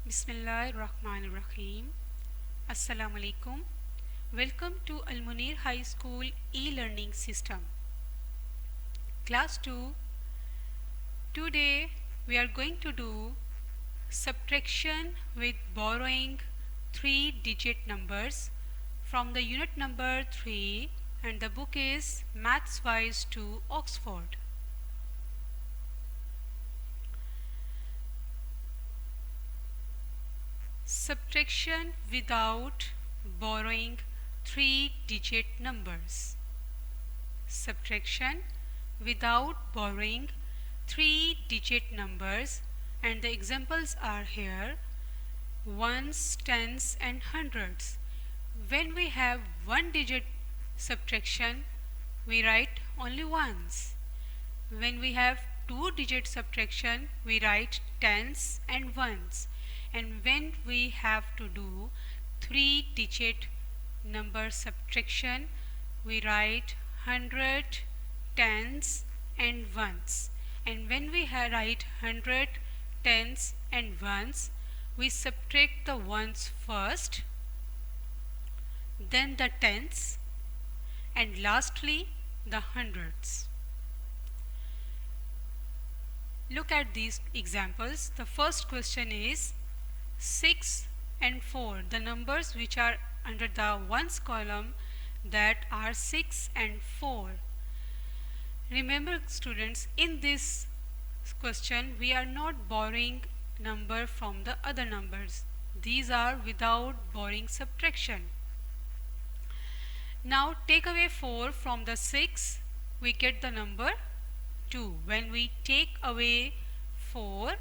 Bismillahirrahmanirrahim. Assalamu alaikum. Welcome to Al Munir High School e-learning system. Class 2. Today we are going to do subtraction with borrowing 3-digit numbers from the unit number 3, and the book is Maths Wise to Oxford. Subtraction without borrowing 3-digit numbers. Subtraction without borrowing 3-digit numbers, and the examples are here: ones, tens and hundreds. When we have 1-digit subtraction, we write only ones. When we have 2-digit subtraction, we write tens and ones. And when we have to do 3-digit number subtraction, we write 100, tens and ones. And when we write 100, tens and ones, we subtract the ones first, then the tens, and lastly the hundreds. Look at these examples. The first question is 6 and 4, the numbers which are under the ones column, that are 6 and 4. Remember students, in this question we are not borrowing number from the other numbers. These are without borrowing subtraction. Now take away 4 from the 6, we get the number 2. When we take away 4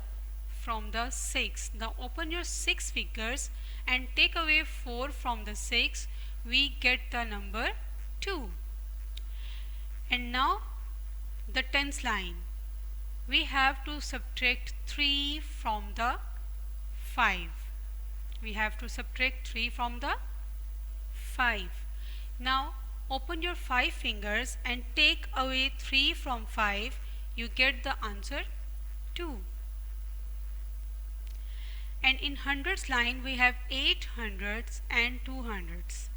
from the 6, now open your 6 figures and take away 4 from the 6, we get the number 2. And now the tens line, we have to subtract 3 from the 5. We have to subtract 3 from the 5. Now open your 5 fingers and take away 3 from 5, you get the answer 2. And in hundreds line we have 8 hundreds and 2 hundreds.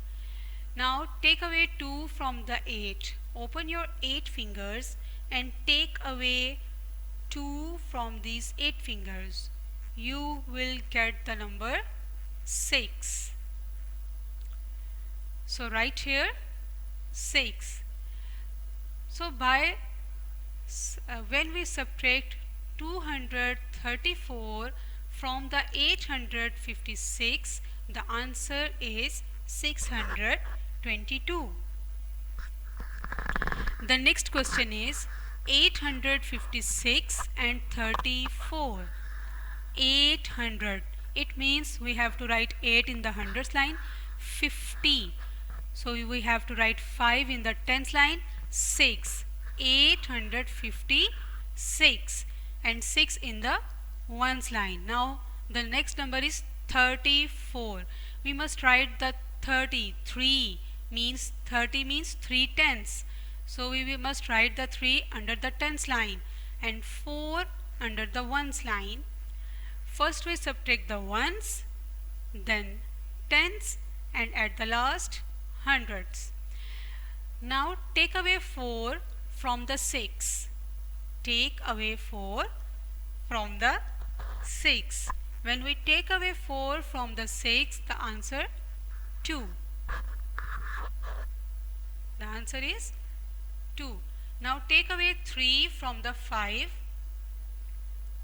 Now take away 2 from the 8. Open your 8 fingers and take away 2 from these 8 fingers. You will get the number 6. So write here 6. So when we subtract 234 from the 856, the answer is 622. The next question is 856 and 34. 800, it means we have to write 8 in the hundreds line. 50, so we have to write 5 in the tens line. 6, 856, and 6 in the ones line. Now the next number is 34. We must write the 33 means 30 means 3 tens. So we must write the 3 under the tens line and 4 under the ones line. First we subtract the ones, then tens, and at the last hundreds. Now take away 4 from the 6. Take away 4 from the 6. When we take away 4 from the 6, the answer 2. The answer is 2. Now take away 3 from the 5.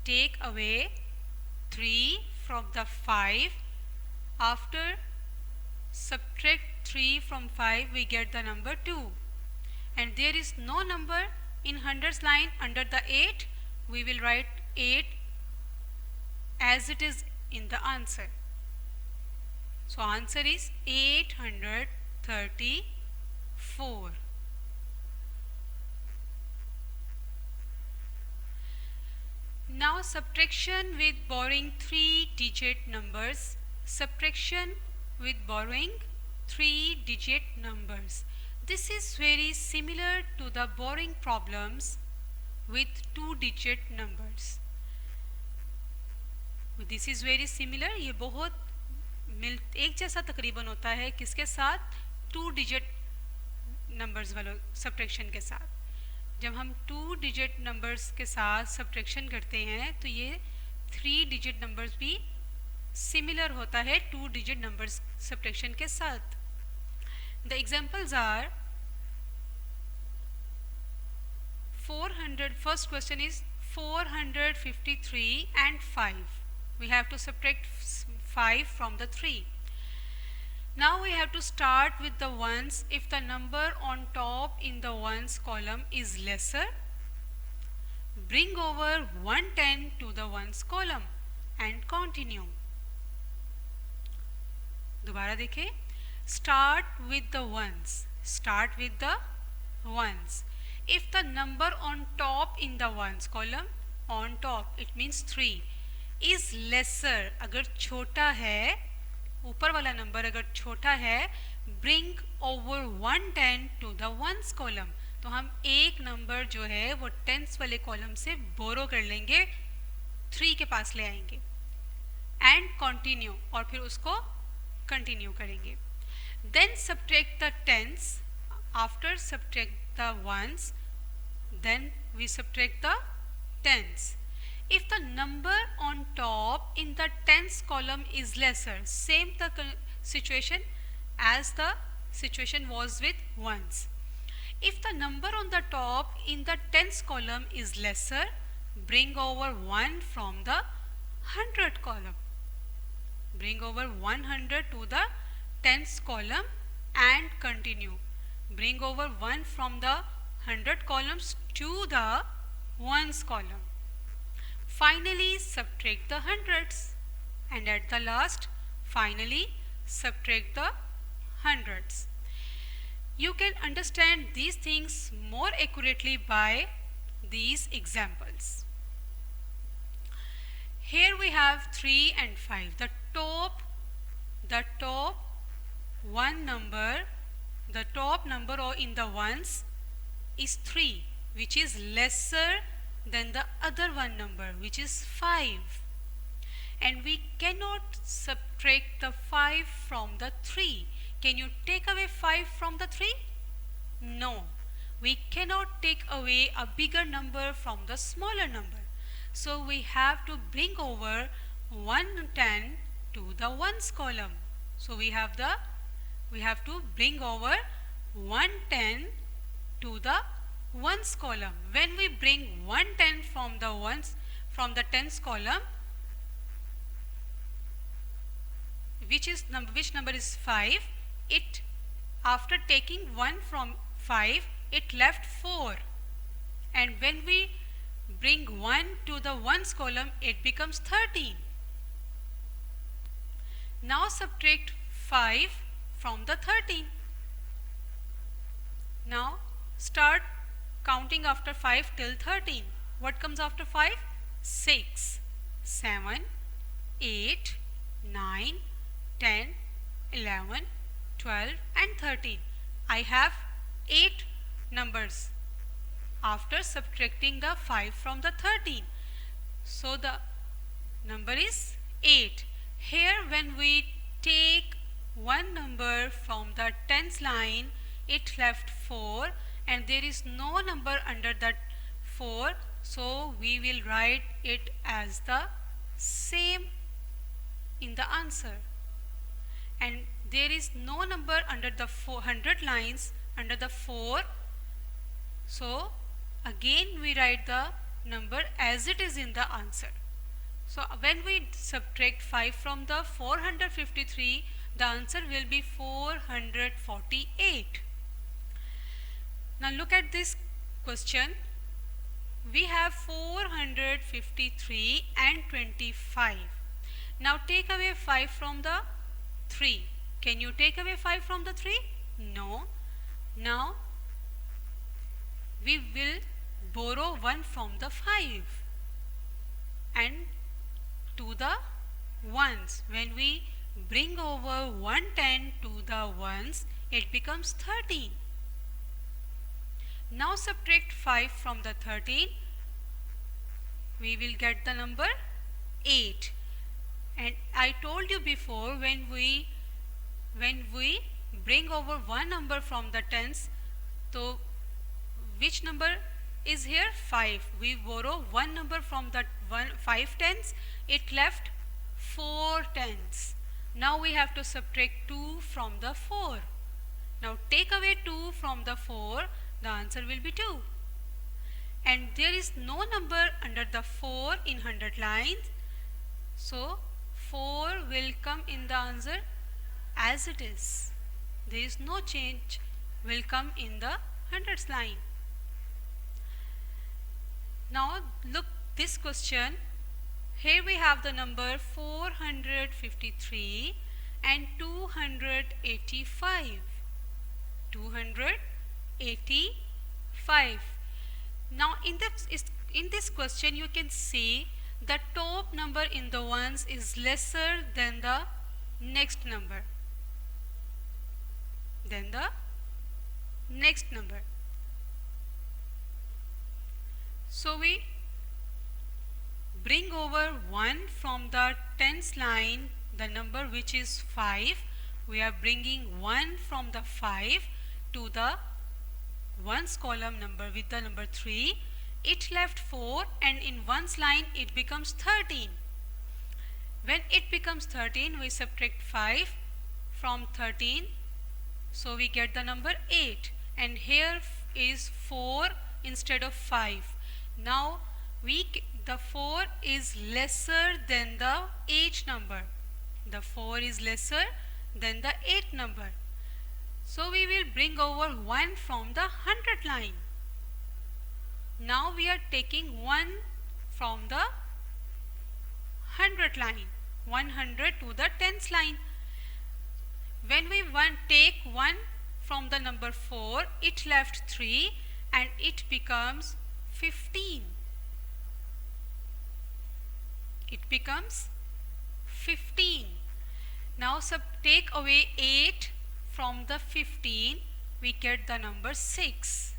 Take away 3 from the 5. After subtract 3 from 5, we get the number 2. And there is no number in hundreds line under the 8. We will write 8 as it is in the answer. So answer is 834. Now subtraction with borrowing 3-digit numbers. Subtraction with borrowing 3-digit numbers. This is very similar to the borrowing problems with 2-digit numbers. This is very similar, ये बहुत एक जैसा तकरीबन होता है किसके साथ, 2 digit numbers वालों सब्ट्रैक्शन के साथ। जब हम 2 डिजिट नंबर्स के साथ सब्ट्रैक्शन करते हैं तो ये 3 डिजिट नंबर्स भी सिमिलर होता है 2 डिजिट नंबर्स सब्ट्रैक्शन के साथ। The examples are 400, first question is 453 and 5. We have to subtract 5 from the 3. Now we have to start with the ones. If the number on top in the ones column is lesser, bring over 110 to the ones column and continue. दोबारा देखें, start with the ones. Start with the ones. If the number on top in the ones column, on top it means 3, is lesser, अगर छोटा है, ऊपर वाला number अगर छोटा है, bring over 110 to the ones column, तो हम एक नंबर जो है वो टेंस वाले कॉलम से बोरो कर लेंगे, 3 के पास ले आएंगे and continue, और फिर उसको कंटिन्यू करेंगे. Then subtract the tens. After subtract the ones, then we subtract the tens. If the number on top in the tens column is lesser, same the situation as the situation was with ones. If the number on the top in the tens column is lesser, bring over 1 from the 100 column. Bring over 100 to the tens column and continue. Bring over 1 from the 100 columns to the ones column. Finally subtract the hundreds, and at the last finally subtract the hundreds. You can understand these things more accurately by these examples. Here we have 3 and 5. The top one number, the top number or in the ones is 3, which is lesser than the other one number, which is 5. And we cannot subtract the 5 from the 3. Can you take away 5 from the 3? No. We cannot take away a bigger number from the smaller number. So we have to bring over 110 to the ones column. So we have to bring over 110 to the ones column. When we bring 110 from the tens column, which number is 5, it, after taking 1 from 5, it left 4, and when we bring 1 to the ones column, it becomes 13. Now subtract 5 from the 13. Now start counting after 5 till 13. What comes after 5? 6, 7, 8, 9, 10, 11, 12 and 13. I have 8 numbers after subtracting the 5 from the 13. So the number is 8. Here when we take one number from the tens line, it left 4 and there is no number under that 4, so we will write it as the same in the answer. And there is no number under the 400 lines under the 4, so again we write the number as it is in the answer. So when we subtract 5 from the 453, the answer will be 448. Now look at this question. We have 453 and 25. Now take away 5 from the 3. Can you take away 5 from the 3? No. Now we will borrow 1 from the 5 and to the ones. When we bring over 110 to the ones, it becomes 13. Now subtract 5 from the 13. We will get the number 8. And I told you before, when we bring over one number from the tens, so which number is here? 5. We borrow one number from the 5 tens, it left 4 tens. Now we have to subtract 2 from the 4. Now take away 2 from the 4, the answer will be 2. And there is no number under the 4 in 100 lines, so 4 will come in the answer as it is. There is no change will come in the hundreds line. Now look this question. Here we have the number 453 and 285. 285. Now in this question you can see the top number in the ones is lesser than the next number. So we bring over 1 from the tens line, the number which is 5. We are bringing 1 from the 5 to the ones column number with the number 3. It left 4 and in ones line it becomes 13. When it becomes 13, we subtract 5 from 13, so we get the number 8, and here is 4 instead of 5. Now the 4 is lesser than the 8 number. The 4 is lesser than the 8 number. So we will bring over 1 from the 100 line. Now we are taking 1 from the 100 line, 100 to the tens line. When we take 1 from the number 4, it left 3 and it becomes 15. It becomes 15. Now take away 8 from the 15, we get the number 6.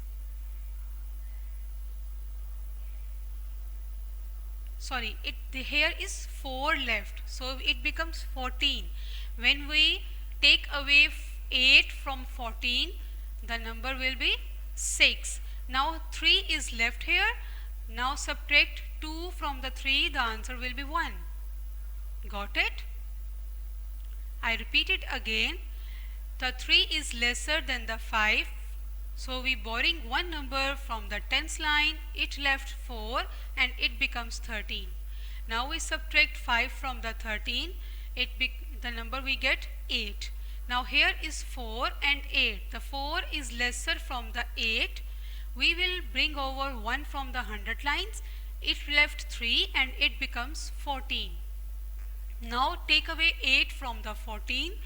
Sorry, here is 4 left, so it becomes 14. When we take away 8 from 14, the number will be 6. Now 3 is left here. Now subtract 2 from the 3, the answer will be 1. Got it? I repeat it again. The 3 is lesser than the 5. So we borrowing one number from the tens line, it left 4 and it becomes 13. Now we subtract 5 from the 13, the number we get 8. Now here is 4 and 8. The 4 is lesser from the 8. We will bring over 1 from the 100 lines, it left 3 and it becomes 14. Now take away 8 from the 14,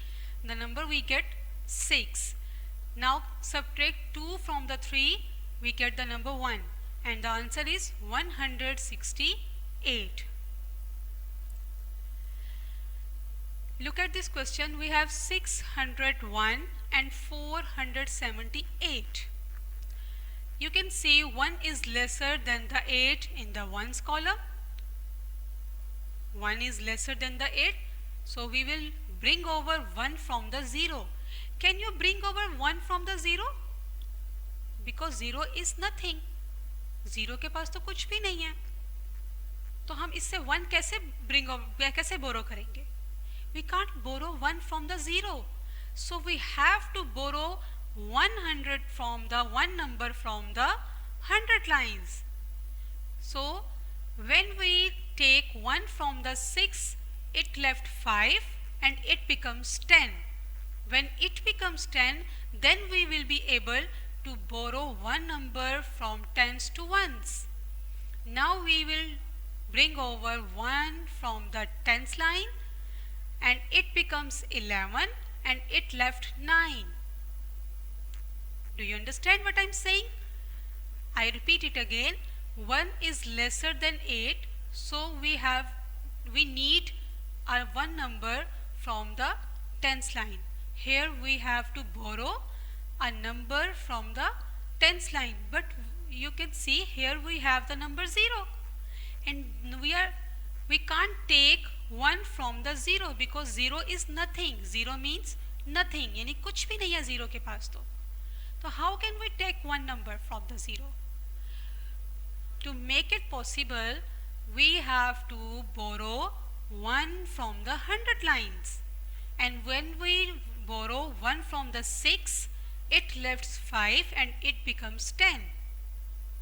the number we get 6. Now subtract 2 from the 3, we get the number 1 and the answer is 168. Look at this question. We have 601 and 478. You can see 1 is lesser than the 8 in the ones column. 1 is lesser than the 8. So we will bring over 1 from the 0. Can you bring over 1 from the 0? Because 0 is nothing. 0 के पास तो कुछ भी नहीं है. तो हम इससे 1 कैसे borrow करेंगे? We can't borrow 1 from the 0. So we have to borrow 100 from the one number from the 100 lines. So when we take 1 from the 6, it left 5 and it becomes 10. When it becomes 10, then we will be able to borrow one number from tens to ones. Now we will bring over 1 from the tens line and it becomes 11 and it left 9. Do you understand what I am saying? I repeat it again. 1 is lesser than 8, so we need one number from the tens line. Here we have to borrow a number from the tens line, but you can see here we have the number 0 and we can't take 1 from the 0 because 0 is nothing. 0 means nothing, यानी कुछ भी नहीं है 0 के पास तो. So how can we take one number from the 0? To make it possible, we have to borrow 1 from the 100 lines. And when we borrow 1 from the 6, it left 5 and it becomes 10.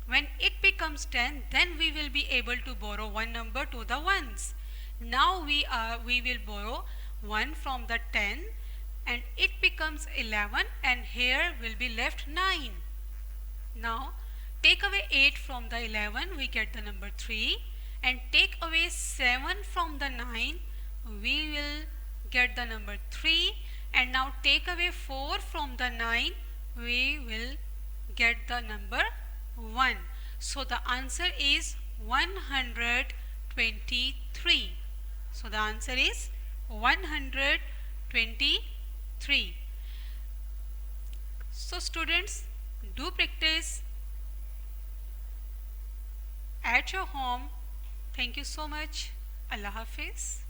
When it becomes 10, then we will be able to borrow one number to the ones. Now we will borrow 1 from the 10 and it becomes 11 and here will be left 9. Now take away 8 from the 11, we get the number 3, and take away 7 from the 9, we will get the number 3, and now take away 4 from the 9, we will get the number 1. So the answer is 123. So the answer is 123. So students, do practice at your home. Thank you so much. Allah Hafiz.